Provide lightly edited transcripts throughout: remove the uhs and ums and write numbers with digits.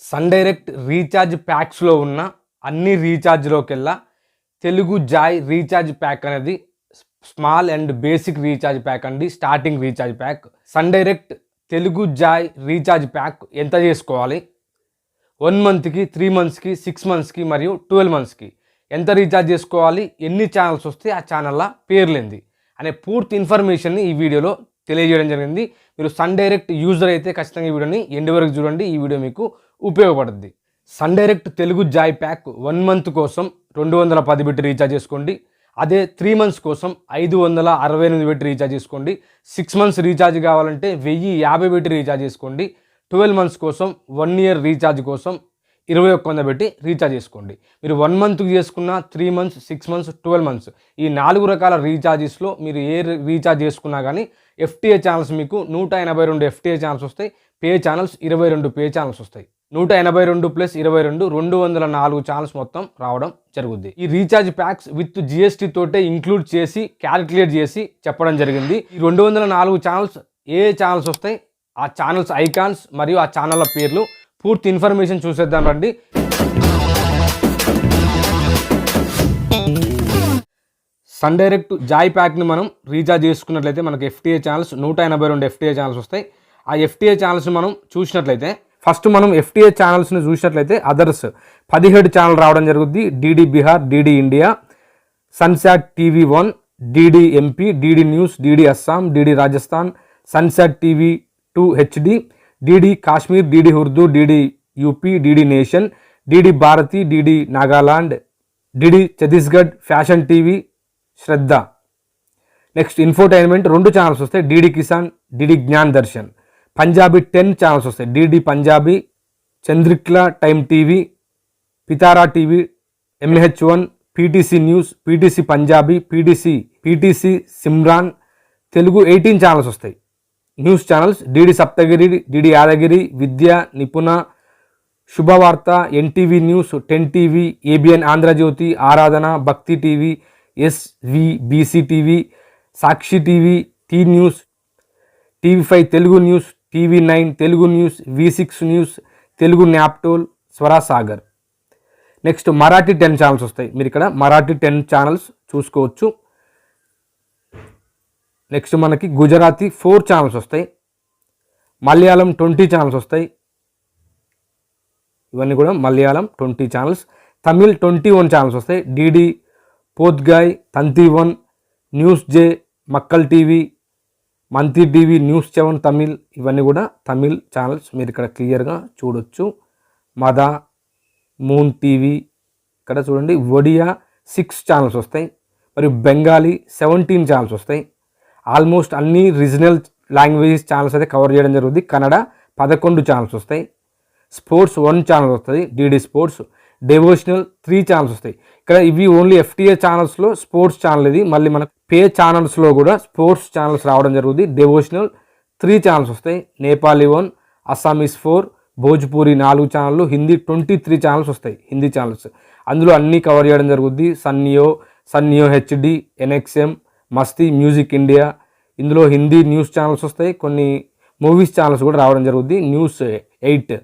Sun direct recharge ప్యాక్స్లో ఉన్న అన్ని రీఛార్జ్లోకెల్లా తెలుగు జాయ్ రీఛార్జ్ ప్యాక్ అనేది small and basic recharge pack అండి. Starting recharge pack Sun Direct Telugu Joy recharge pack ఎంత చేసుకోవాలి, 1 మంత్కి, 3 మంత్స్కి, 6 మంత్స్కి మరియు 12 మంత్స్కి ఎంత రీఛార్జ్ చేసుకోవాలి, ఎన్ని ఛానల్స్ వస్తే ఆ ఛానల్ల పేర్లేంది అనే పూర్తి ఇన్ఫర్మేషన్ని ఈ వీడియోలో తెలియజేయడం జరిగింది. మీరు సన్ డైరెక్ట్ యూజర్ అయితే ఖచ్చితంగా ఈ వీడియోని ఎండ్ వరకు చూడండి. ఈ వీడియో మీకు ఉపయోగపడుతుంది. Sun Direct Telugu joy pack 1 month కోసం 210 పెట్టి రీఛార్జ్ చేసుకోండి. అదే 3 మంత్స్ కోసం 568 పెట్టి రీఛార్జ్ చేసుకోండి. 6 మంత్స్ రీఛార్జ్ కావాలంటే 1050 పెట్టి రీఛార్జ్ చేసుకోండి. 12 మంత్స్ కోసం 1 ఇయర్ రీఛార్జ్ కోసం 2100 పెట్టి రీఛార్జ్ చేసుకోండి. మీరు 1 మంత్కి చేసుకున్న 3 మంత్స్, 6 మంత్స్, 12 మంత్స్ ఈ 4 రకాల రీఛార్జెస్లో మీరు ఏ రీఛార్జ్ చేసుకున్నా కానీ ఎఫ్టీఏ ఛానల్స్ మీకు 182 ఎఫ్టీఏ ఛానల్స్ వస్తాయి. పే ఛానల్స్ 22 పే ఛానల్స్ వస్తాయి. 182 + 22 204 ఛానల్స్ మొత్తం రావడం జరుగుద్ది. ఈ రీఛార్జ్ ప్యాక్స్ విత్ జిఎస్టీ తోటే ఇంక్లూడ్ చేసి క్యాలిక్యులేట్ చేసి చెప్పడం జరిగింది. ఈ 204 ఛానల్స్ ఏ ఛానల్స్ వస్తాయి, ఆ ఛానల్స్ ఐకాన్స్ మరియు ఆ ఛానళ్ళ పేర్లు పూర్తి ఇన్ఫర్మేషన్ చూసేద్దాం రండి. సన్ డైరెక్ట్ జాయ్ ప్యాక్ని మనం రీఛార్జ్ చేసుకున్నట్లయితే మనకు ఎఫ్టీఏ ఛానల్స్ 182 ఎఫ్టీఏ ఛానల్స్ వస్తాయి. ఆ ఎఫ్టీఏ ఛానల్స్ని మనం చూసినట్లయితే ఫస్ట్ మనం ఎఫ్టీఏ ఛానల్స్ని చూసినట్లయితే అదర్స్ 17 ఛానల్ రావడం జరుగుద్ది. DD Bihar, DD India, Sansad TV 1, DD MP, DD News, DD Assam, DD Rajasthan, Sansad TV 2 HD, DD Kashmir, DD Urdu, DD UP, DD nation, DD Bharati, DD Nagaland, DD Chhattisgarh, Fashion TV, Shraddha. Next infotainment 2 channels వస్తాయి. DD Kisan, DD Gyan Darshan. Punjabi 10 channels వస్తాయి. DD Punjabi, Chardikla Time TV, Pitaara TV, MH1, PTC News, PTC Punjabi, PTC Simran. Telugu 18 channels వస్తాయి. News channels DD Saptagiri, DD Yadagiri, Vidya, Nipuna, Subhavartha, NTV News, 10 TV, ABN Andhrajyothi, Aradhana, Bhakti TV, SVBC TV, Sakshi TV, T News, TV5 Telugu News, TV9 Telugu News, V6 News, Telugu Naaptol, Swarasagar. Next Marathi 10 channels వస్తాయి. మీరు ఇక్కడ Marathi 10 channels చూసుకోవచ్చు. Next మనకి Gujarati 4 channels వస్తాయి. Malayalam 20 channels వస్తాయి. ఇవన్నీ కూడా మలయాళం 20 ఛానల్స్. తమిళ్ 21 ఛానల్స్ వస్తాయి. డిడి పోద్గాయ్, తంతి 1, న్యూస్ జే, మక్కల్ టీవీ, మంతి టీవీ, న్యూస్ 7 తమిళ్. ఇవన్నీ కూడా తమిళ్ ఛానల్స్ మీరు ఇక్కడ క్లియర్గా చూడొచ్చు. మదా, మూన్ టీవీ ఇక్కడ చూడండి. ఒడియా 6 ఛానల్స్ వస్తాయి. మరియు బెంగాలీ 17 ఛానల్స్ వస్తాయి. ఆల్మోస్ట్ అన్ని రీజనల్ లాంగ్వేజెస్ ఛానల్స్ అయితే కవర్ చేయడం జరుగుతుంది. కన్నడ 11 ఛానల్స్ వస్తాయి. స్పోర్ట్స్ 1 ఛానల్ వస్తుంది, డిడి స్పోర్ట్స్. డెవోషనల్ 3 ఛానల్స్ వస్తాయి. ఇక్కడ ఇవి ఓన్లీ ఎఫ్టీఏ ఛానల్స్లో స్పోర్ట్స్ ఛానల్ ఇది. మళ్ళీ మనకు పే ఛానల్స్లో కూడా స్పోర్ట్స్ ఛానల్స్ రావడం జరుగుతుంది. డెవోషనల్ 3 ఛానల్స్ వస్తాయి. నేపాలీ 1, అస్సామీస్ 4, భోజ్పూరి 4 ఛానళ్ళు, హిందీ 23 ఛానల్స్ వస్తాయి. హిందీ ఛానల్స్ అందులో అన్నీ కవర్ చేయడం జరుగుతుంది. సన్నియో హెచ్డి, NXM, మస్తీ, మ్యూజిక్ ఇండియా. ఇందులో హిందీ న్యూస్ ఛానల్స్ వస్తాయి. కొన్ని మూవీస్ ఛానల్స్ కూడా రావడం జరుగుతుంది. న్యూస్ 8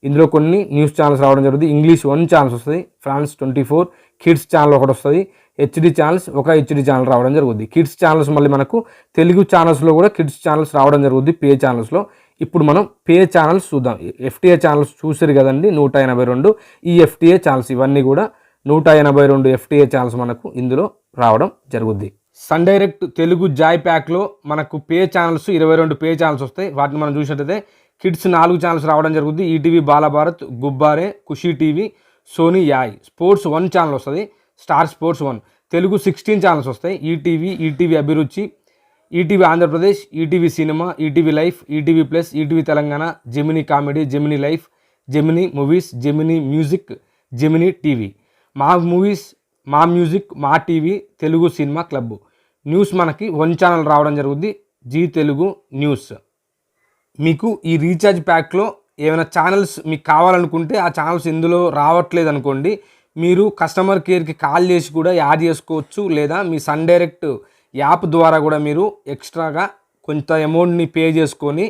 ఇందులో కొన్ని న్యూస్ ఛానల్స్ రావడం జరుగుతుంది. ఇంగ్లీష్ 1 ఛానల్స్ వస్తుంది. ఫ్రాన్స్ 24, కిడ్స్ ఛానల్ ఒకటి వస్తుంది. హెచ్డి ఛానల్స్ ఒక హెచ్డి ఛానల్ రావడం జరుగుతుంది. కిడ్స్ ఛానల్స్ మళ్ళీ మనకు తెలుగు ఛానల్స్లో కూడా కిడ్స్ ఛానల్స్ రావడం జరుగుతుంది పే ఛానల్స్లో. ఇప్పుడు మనం పే ఛానల్స్ చూద్దాం. ఎఫ్టీఏ ఛానల్స్ చూసారు కదండి 182. ఈ ఎఫ్టీఏ ఛానల్స్ ఇవన్నీ కూడా 182 ఎఫ్టీఏ ఛానల్స్ మనకు ఇందులో రావడం జరుగుద్ది. సన్ డైరెక్ట్ తెలుగు జాయ్ ప్యాక్లో మనకు పే ఛానల్స్ 22 పే ఛానల్స్ వస్తాయి. వాటిని మనం చూసినట్టయితే కిడ్స్ 4 ఛానల్స్ రావడం జరుగుతుంది. ETV Balbharat, Gubbare, Khushi TV, Sony Yay. Sports 1 channel వస్తుంది. Star Sports 1. తెలుగు 16 ఛానల్స్ వస్తాయి. ETV Abhiruchi, ETV Andhra Pradesh, ETV cinema, ETV life, ETV plus, ETV Telangana, Gemini comedy, Gemini life, Gemini movies, Gemini music, Gemini TV. Maa movies, Maa music, Maa TV, Telugu cinema club. News మనకి 1 channel రావడం జరుగుద్ది. Zee Telugu news. మీకు ఈ recharge ప్యాక్లో ఏమైనా channels మీకు కావాలనుకుంటే ఆ ఛానల్స్ ఇందులో రావట్లేదు అనుకోండి, మీరు కస్టమర్ కేర్కి కాల్ చేసి కూడా యాడ్ చేసుకోవచ్చు. లేదా మీ సన్ డైరెక్ట్ యాప్ ద్వారా కూడా మీరు ఎక్స్ట్రాగా కొంత అమౌంట్ని పే చేసుకొని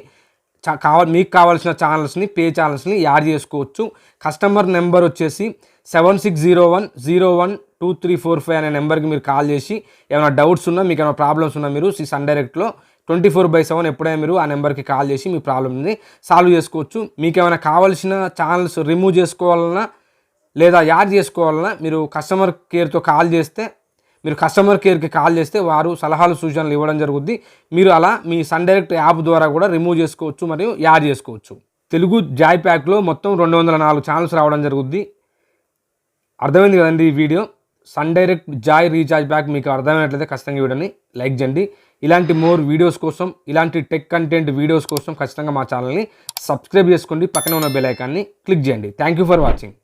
మీకు కావాల్సిన ఛానల్స్ని పే ఛానల్స్ని యాడ్ చేసుకోవచ్చు. కస్టమర్ నెంబర్ వచ్చేసి 7601012345 అనే నెంబర్కి మీరు కాల్ చేసి ఏమైనా డౌట్స్ ఉన్నా, మీకు ఏమైనా ప్రాబ్లమ్స్ ఉన్నా మీరు సన్ డైరెక్ట్లో 24/7 ఎప్పుడైనా మీరు ఆ నెంబర్కి కాల్ చేసి మీ ప్రాబ్లమ్ని సాల్వ్ చేసుకోవచ్చు. మీకు ఏమైనా కావాల్సిన ఛానల్స్ రిమూవ్ చేసుకోవాలన్నా లేదా యాడ్ చేసుకోవాలన్నా మీరు కస్టమర్ కేర్కి కాల్ చేస్తే వారు సలహాలు సూచనలు ఇవ్వడం జరుగుద్ది. మీరు అలా మీ సన్ డైరెక్ట్ యాప్ ద్వారా కూడా రిమూవ్ చేసుకోవచ్చు మరియు యాడ్ చేసుకోవచ్చు. తెలుగు జాయ్ ప్యాక్లో మొత్తం 204 ఛానల్స్ రావడం జరుగుద్ది. అర్థమైంది కదండి ఈ video. Sun Direct joy recharge pack మీకు అర్థమైనట్లయితే ఖచ్చితంగా వీడియోని లైక్ చేయండి. ఇలాంటి మోర్ వీడియోస్ కోసం, ఇలాంటి టెక్ కంటెంట్ వీడియోస్ కోసం ఖచ్చితంగా మా ఛానల్ని సబ్స్క్రైబ్ చేసుకోండి. పక్కన ఉన్న బెల్ ఐకాన్ని క్లిక్ చేయండి. Thank you for watching.